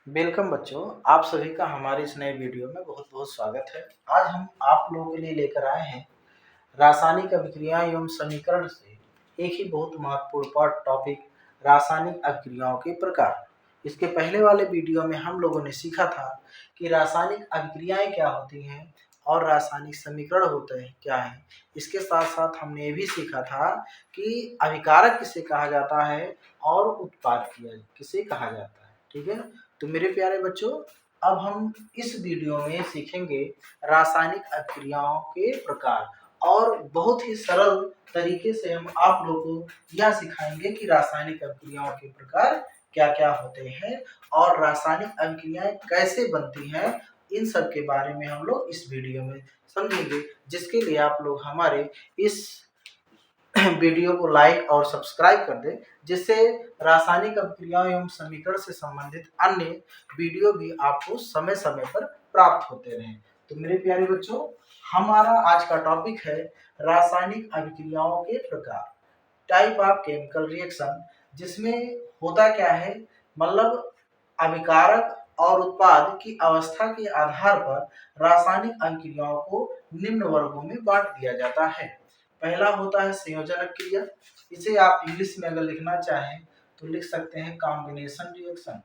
Welcome बच्चों, आप सभी का हमारे इस नए वीडियो में बहुत बहुत स्वागत है। आज हम आप लोगों के लिए लेकर आए हैं रासायनिक अभिक्रिया एवं समीकरण से एक ही बहुत महत्वपूर्ण पार्ट टॉपिक रासायनिक अभिक्रियाओं के प्रकार। इसके पहले वाले वीडियो में हम लोगों ने सीखा था कि रासायनिक अभिक्रियाएं क्या होती हैं और रासायनिक समीकरण होते हैं क्या है। इसके साथ साथ हमने ये भी सीखा था कि अभिकारक किसे कहा जाता है और उत्पाद किसे कहा जाता है। ठीक है, तो मेरे प्यारे बच्चों, अब हम इस वीडियो में सीखेंगे रासायनिक अभिक्रियाओं के प्रकार और बहुत ही सरल तरीके से हम आप लोगों को यह सिखाएंगे कि रासायनिक अभिक्रियाओं के प्रकार क्या क्या होते हैं और रासायनिक अभिक्रियाएं कैसे बनती हैं। इन सब के बारे में हम लोग इस वीडियो में समझेंगे, जिसके लिए आप लोग हमारे इस वीडियो को लाइक और सब्सक्राइब कर दें, जिससे रासायनिक अभिक्रियाओं एवं समीकरण से संबंधित अन्य वीडियो भी आपको समय समय पर प्राप्त होते रहें। तो मेरे प्यारे बच्चों, हमारा आज का टॉपिक है रासायनिक अभिक्रियाओं के प्रकार, टाइप ऑफ केमिकल रिएक्शन। जिसमें होता क्या है, मतलब अभिकारक और उत्पाद की अवस्था के आधार पर रासायनिक अभिक्रियाओं को निम्न वर्गों में बांट दिया जाता है। पहला होता है संयोजन अभिक्रिया। इसे आप इंग्लिश में अगर लिखना चाहें तो लिख सकते हैं कॉम्बिनेशन रिएक्शन।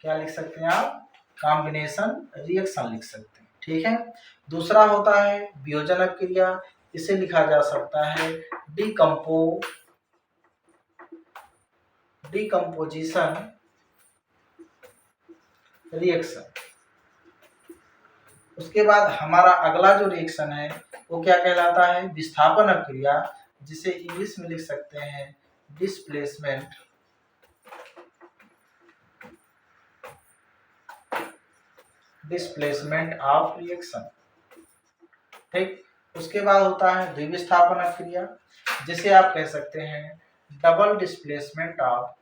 क्या लिख सकते हैं आप? कॉम्बिनेशन रिएक्शन लिख सकते हैं। ठीक है। दूसरा होता है वियोजन अभिक्रिया। इसे लिखा जा सकता है डिकम्पोजिशन रिएक्शन। उसके बाद हमारा अगला जो रिएक्शन है वो क्या कहलाता है? विस्थापन अभिक्रिया, जिसे इंग्लिश में लिख सकते हैं डिस्प्लेसमेंट ऑफ रिएक्शन। ठीक। उसके बाद होता है द्विविस्थापन अभिक्रिया, जिसे आप कह सकते हैं double displacement of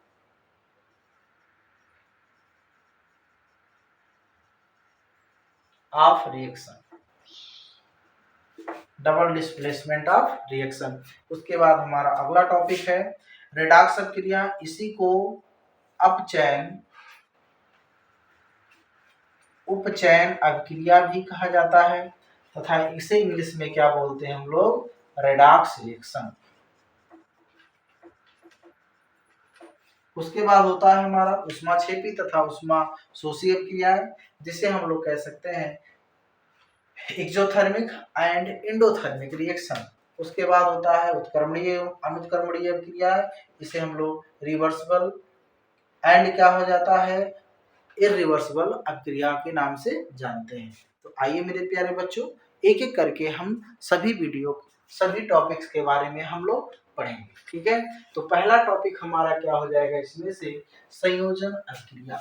reaction. Double displacement of reaction. उसके बाद हमारा अगला टॉपिक है रेडॉक्स अभिक्रिया। इसी को उपचयन अभिक्रिया भी कहा जाता है तथा इसे इंग्लिश में क्या बोलते हैं हम लोग? Redox reaction. उसके बाद होता है हमारा ऊष्माक्षेपी तथा ऊष्माशोषी अभिक्रियाएं, जिसे हम लोग कह सकते हैं एक्सोथर्मिक एंड एंडोथर्मिक रिएक्शन। उसके बाद होता है उत्क्रमणीय एवं अनुत्क्रमणीय अभिक्रिया। इसे हम लोग रिवर्सिबल एंड क्या हो जाता है? इरिवर्सिबल अभिक्रिया के नाम से जानते हैं। तो आइए मेरे प्यारे बच्चों, एक एक करके हम सभी टॉपिक्स के बारे में हम लोग पढ़ेंगे। ठीक है। तो पहला टॉपिक हमारा क्या हो जाएगा इसमें से? संयोजन अभिक्रिया।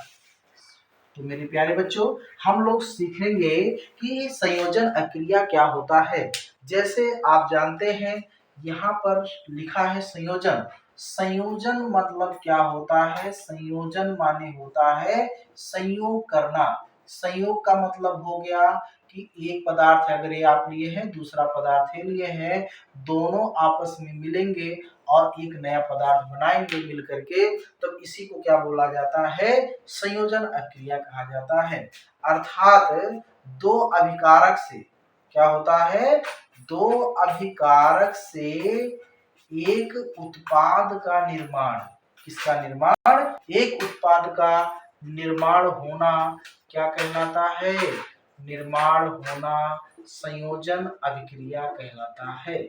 तो मेरे प्यारे बच्चों, हम लोग सीखेंगे कि संयोजन अभिक्रिया क्या होता है। जैसे आप जानते हैं यहाँ पर लिखा है संयोजन। संयोजन मतलब क्या होता है? संयोजन माने होता है संयोग करना। संयोग का मतलब हो गया कि एक पदार्थ अगर ये आप लिए हैं, दूसरा पदार्थ ये लिए हैं, दोनों आपस में मिलेंगे और एक नया पदार्थ बनाएंगे मिल करके, तो इसी को क्या बोला जाता है? संयोजन अभिक्रिया कहा जाता है। अर्थात दो अभिकारक से क्या होता है? दो अभिकारक से एक उत्पाद का निर्माण। किसका निर्माण? एक उत्पाद का निर्माण होना क्या कहलाता है? निर्माण होना संयोजन अभिक्रिया कहलाता है।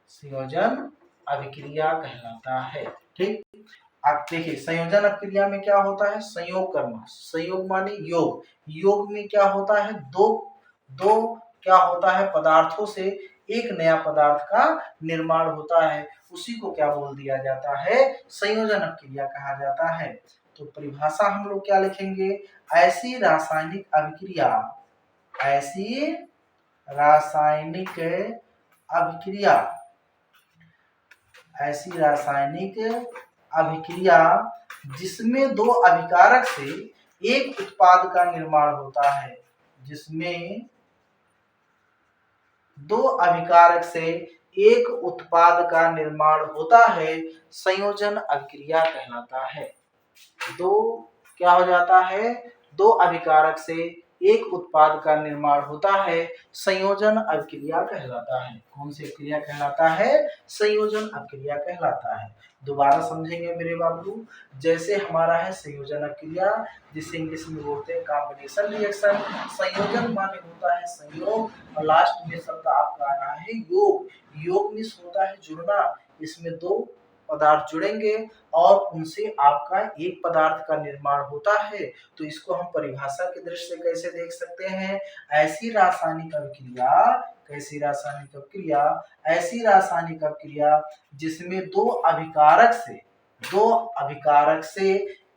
संयोजन अभिक्रिया कहलाता है। ठीक। आप देखिए संयोजन अभिक्रिया में क्या होता है? संयोग करना। संयोग माने योग। योग में क्या होता है? दो क्या होता है? पदार्थों से एक नया पदार्थ का निर्माण होता है। उसी को क्या बोल दिया जाता है? संयोजन अभिक्रिया कहा जाता है। तो परिभाषा हम लोग क्या लिखेंगे? ऐसी रासायनिक अभिक्रिया जिसमें दो अभिकारक से एक उत्पाद का निर्माण होता है। जिसमें दो अभिकारक से एक उत्पाद का निर्माण होता है, संयोजन अभिक्रिया कहलाता है। दो क्या हो जाता है, दो अभिकारक से एक उत्पाद का निर्माण होता है, संयोजन अभिक्रिया कहलाता है। कौन सी क्रिया कहलाता है, संयोजन अभिक्रिया कहलाता है। दोबारा समझेंगे मेरे बाबू, जैसे हमारा है संयोजन अभिक्रिया, जिसे इंग्लिश में बोलते हैं कॉम्बिनेशन रिएक्शन। संयोजन माने होता है संयोग, और लास्ट में शब्द आपका आ रहा है योग। योग मीन्स होता है जुड़ना, इसमें दो पदार्थ जुड़ेंगे और उनसे आपका एक पदार्थ का निर्माण होता है। तो इसको हम परिभाषा की दृष्टि से कैसे देख सकते हैं, ऐसी रासायनिक अभिक्रिया, कैसी रासायनिक अभिक्रिया, ऐसी रासायनिक अभिक्रिया जिसमें दो अभिकारक से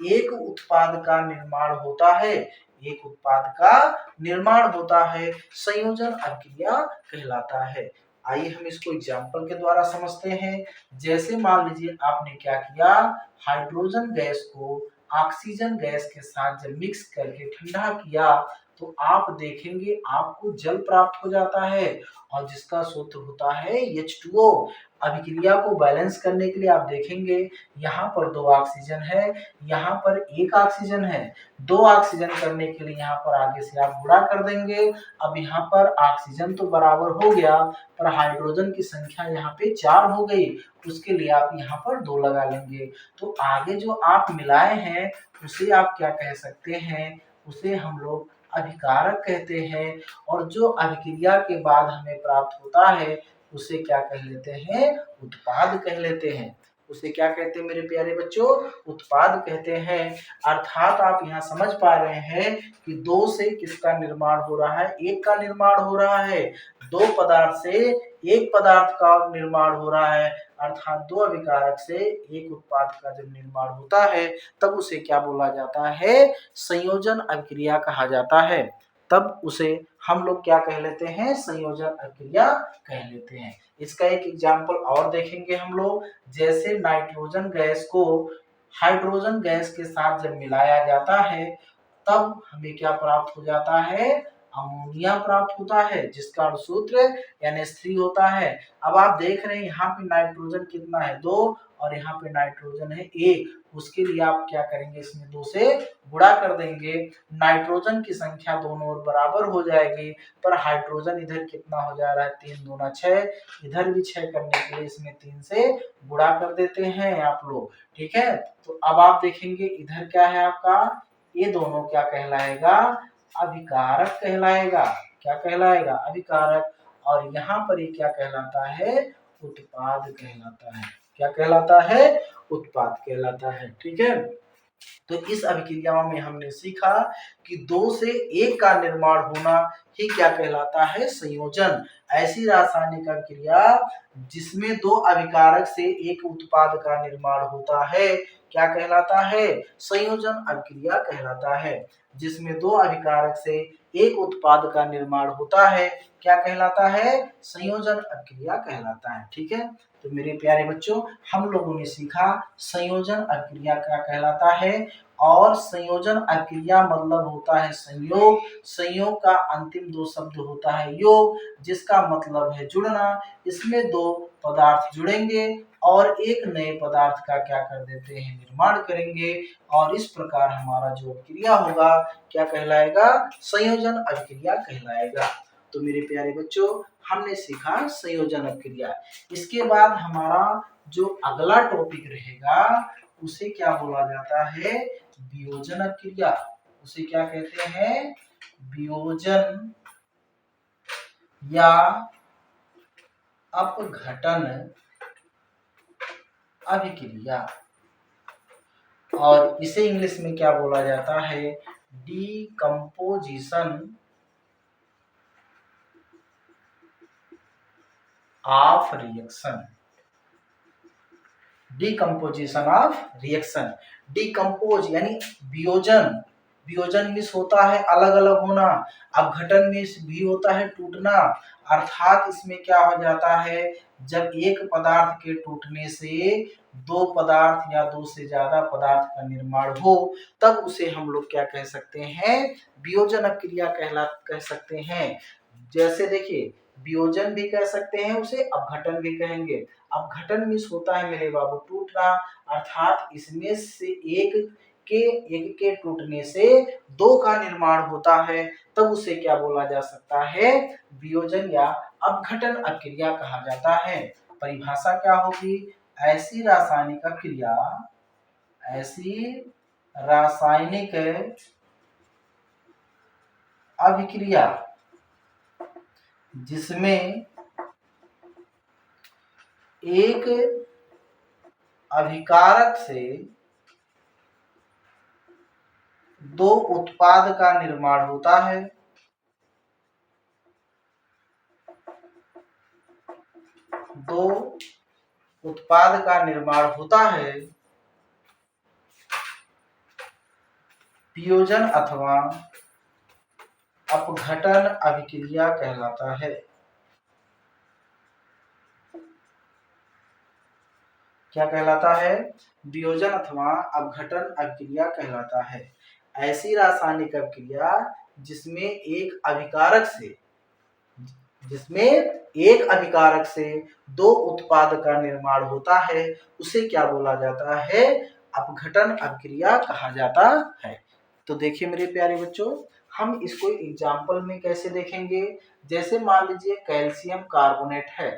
एक उत्पाद का निर्माण होता है, एक उत्पाद का निर्माण होता है, संयोजन अभिक्रिया कहलाता है। आइए हम इसको एग्जाम्पल के द्वारा समझते हैं। जैसे मान लीजिए आपने क्या किया, हाइड्रोजन गैस को ऑक्सीजन गैस के साथ जब मिक्स करके ठंडा किया, तो आप देखेंगे आपको जल प्राप्त हो जाता है, और जिसका सूत्र होता है H2O। अभिक्रिया को बैलेंस करने के लिए आप देखेंगे यहाँ पर दो ऑक्सीजन है, यहाँ पर एक ऑक्सीजन है। दो ऑक्सीजन करने के लिए यहाँ पर आगे से आप गुणा कर देंगे। अब यहाँ पर ऑक्सीजन तो बराबर हो गया, पर हाइड्रोजन की संख्या यहाँ पे 4 हो गई, उसके लिए आप यहाँ पर 2 लगा लेंगे। तो आगे जो आप मिलाए हैं उसे आप क्या कह सकते हैं, उसे हम लोग अभिकारक कहते हैं। और जो अभिक्रिया के बाद हमें प्राप्त होता है उसे क्या कह लेते हैं, उत्पाद कह लेते हैं। उसे क्या कहते हैं मेरे प्यारे बच्चों, उत्पाद कहते हैं। अर्थात आप यहाँ समझ पा रहे हैं कि दो से किसका निर्माण हो रहा है, एक का निर्माण हो रहा है। दो पदार्थ से एक पदार्थ का निर्माण हो रहा है, अर्थात दो अभिकारक से एक उत्पाद का जब निर्माण होता है तब उसे क्या बोला जाता है, संयोजन अभिक्रिया कहा जाता है। तब उसे हम लोग क्या कह लेते हैं, संयोजन अभिक्रिया कह लेते हैं। इसका एक एग्जाम्पल और देखेंगे हम लोग। जैसे नाइट्रोजन गैस को हाइड्रोजन गैस के साथ जब मिलाया जाता है तब हमें क्या प्राप्त हो जाता है, अमोनिया प्राप्त होता है, जिसका सूत्र NH3 होता है। अब आप देख रहे हैं यहाँ पे नाइट्रोजन कितना है, 2, और यहाँ पे नाइट्रोजन है 1। उसके लिए आप क्या करेंगे, इसमें 2 से गुणा कर देंगे। नाइट्रोजन की संख्या दोनों ओर बराबर हो जाएगी, पर हाइड्रोजन इधर कितना हो जा रहा है, 3 दूना 6, इधर भी 6 करने के लिए इसमें 3 से गुणा कर देते हैं आप लोग, ठीक है। तो अब आप देखेंगे इधर क्या है आपका, ये दोनों क्या कहलाएगा, अभिकारक कहलाएगा। क्या कहलाएगा, अभिकारक। और यहाँ पर ये क्या कहलाता है, उत्पाद कहलाता है। क्या कहलाता है, उत्पाद कहलाता है, ठीक है। तो इस अभिक्रिया में हमने सीखा कि दो से एक का निर्माण होना ही क्या कहलाता है, संयोजन। ऐसी रासायनिक अभिक्रिया जिसमें दो अभिकारक से एक उत्पाद का निर्माण होता है क्या कहलाता है, संयोजन अभिक्रिया कहलाता है। जिसमें दो अभिकारक से एक उत्पाद का निर्माण होता है क्या कहलाता है, संयोजन अभिक्रिया कहलाता है, ठीक है। तो मेरे प्यारे बच्चों, हम लोगों ने सीखा संयोजन अभिक्रिया क्या कहलाता है, और संयोजन अभिक्रिया मतलब होता है संयोग। संयोग का अंतिम दो शब्द होता है योग, जिसका मतलब है जुड़ना। इसमें दो पदार्थ जुड़ेंगे और एक नए पदार्थ का क्या कर देते हैं, निर्माण करेंगे, और इस प्रकार हमारा जो अभिक्रिया होगा क्या कहलाएगा, संयोजन अभिक्रिया कहलाएगा। तो मेरे प्यारे बच्चों, हमने सीखा संयोजन अभिक्रिया। इसके बाद हमारा जो अगला टॉपिक रहेगा उसे क्या बोला जाता है, वियोजन अभिक्रिया। उसे क्या कहते हैं, वियोजन या अपघटन अभिक्रिया, और इसे इंग्लिश में क्या बोला जाता है, decomposition of reaction. Decomposition of reaction, decompose यानी वियोजन। वियोजन मीन्स होता है अलग अलग होना, अपघटन मीन्स भी होता है टूटना। अर्थात इसमें क्या हो जाता है, जब एक पदार्थ के टूटने से दो पदार्थ या दो से ज्यादा पदार्थ का निर्माण हो तब उसे हम लोग क्या कह सकते हैं, वियोजन अभिक्रिया कह सकते हैं। जैसे देखिए, वियोजन भी कह सकते हैं उसे, अपघटन भी कहेंगे। अपघटन मीन्स होता है मेरे बाबू टूटना, अर्थात इसमें से एक के टूटने से दो का निर्माण होता है, तब उसे क्या बोला जा सकता है? वियोजन या अपघटन अभिक्रिया कहा जाता है। परिभाषा क्या होगी? ऐसी रासायनिक अभिक्रिया, ऐसी रासायनिक अभिक्रिया जिसमें एक अभिकारक से दो उत्पाद का निर्माण होता है, दो उत्पाद का निर्माण होता है, वियोजन अथवा अपघटन अभिक्रिया कहलाता है। क्या कहलाता है? वियोजन अथवा अपघटन अभिक्रिया कहलाता है। ऐसी रासायनिक अभिक्रिया जिसमें एक अभिकारक से दो उत्पाद का निर्माण होता है, उसे क्या बोला जाता है? अपघटन अभिक्रिया कहा जाता है। तो देखिए मेरे प्यारे बच्चों, हम इसको एग्जाम्पल में कैसे देखेंगे। जैसे मान लीजिए कैल्शियम कार्बोनेट है,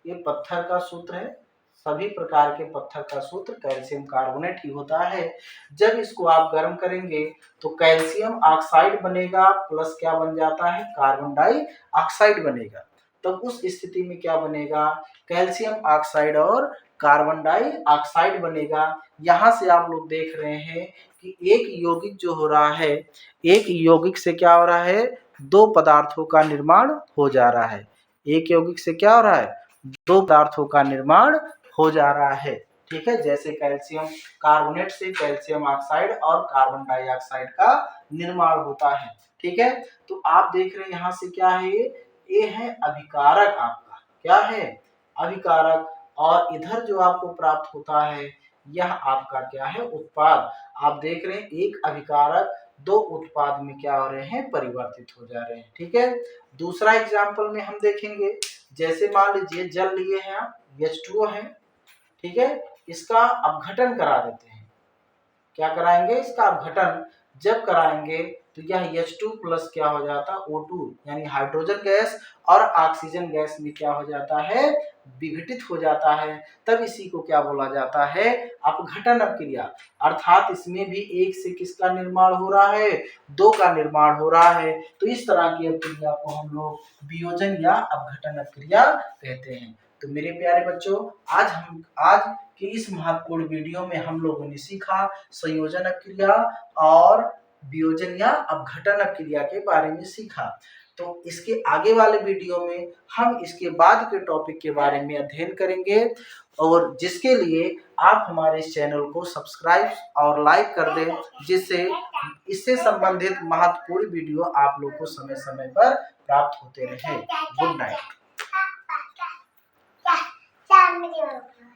ये पत्थर का सूत्र है, सभी प्रकार के पत्थर का सूत्र कैल्शियम कार्बोनेट ही होता है। जब इसको आप गर्म करेंगे तो कैल्शियम ऑक्साइड बनेगा, प्लस क्या बन जाता है? कार्बन डाइऑक्साइड बनेगा। तब उस स्थिति में क्या बनेगा? कैल्शियम ऑक्साइड और कार्बन डाइऑक्साइड बनेगा। यहाँ से आप लोग देख रहे हैं कि एक यौगिक जो हो रहा है, एक यौगिक से क्या हो रहा है? दो पदार्थों का निर्माण हो जा रहा है। एक यौगिक से क्या हो रहा है? दो पदार्थों का निर्माण हो जा रहा है। ठीक है, जैसे कैल्शियम कार्बोनेट से कैल्शियम ऑक्साइड और कार्बन डाइऑक्साइड का निर्माण होता है। ठीक है, तो आप देख रहे हैं यहाँ से क्या है? ये है अभिकारक आपका, क्या है? अभिकारक। और इधर जो आपको प्राप्त होता है यह आपका क्या है? उत्पाद। आप देख रहे हैं एक अभिकारक दो उत्पाद में क्या हो रहे हैं? परिवर्तित हो जा रहे हैं। ठीक है, दूसरा एग्जाम्पल में हम देखेंगे। जैसे मान लीजिए जल लिए हैं आप, H2O है, ठीक है, इसका अपघटन करा देते हैं। क्या कराएंगे? इसका अपघटन जब कराएंगे तो यह H2 प्लस क्या हो जाता है? O2 यानी हाइड्रोजन गैस और ऑक्सीजन गैस में क्या हो जाता है? विघटित हो जाता है। तब इसी को क्या बोला जाता है? अपघटन अभिक्रिया। अर्थात इसमें भी एक से किसका निर्माण हो रहा है? दो का निर्माण हो रहा है। तो इस तरह की अभिक्रिया को हम लोग वियोजन या अपघटन अभिक्रिया कहते हैं। तो मेरे प्यारे बच्चों, आज की इस महत्वपूर्ण वीडियो में हम लोगों ने सीखा संयोजन अभिक्रिया और वियोजन या अपघटन अभिक्रिया के बारे में सीखा। तो इसके आगे वाले वीडियो में हम इसके बाद के टॉपिक के बारे में अध्ययन करेंगे, और जिसके लिए आप हमारे इस चैनल को सब्सक्राइब और लाइक कर दें, जिससे इससे संबंधित महत्वपूर्ण वीडियो आप लोग को समय समय पर प्राप्त होते रहे। Good night.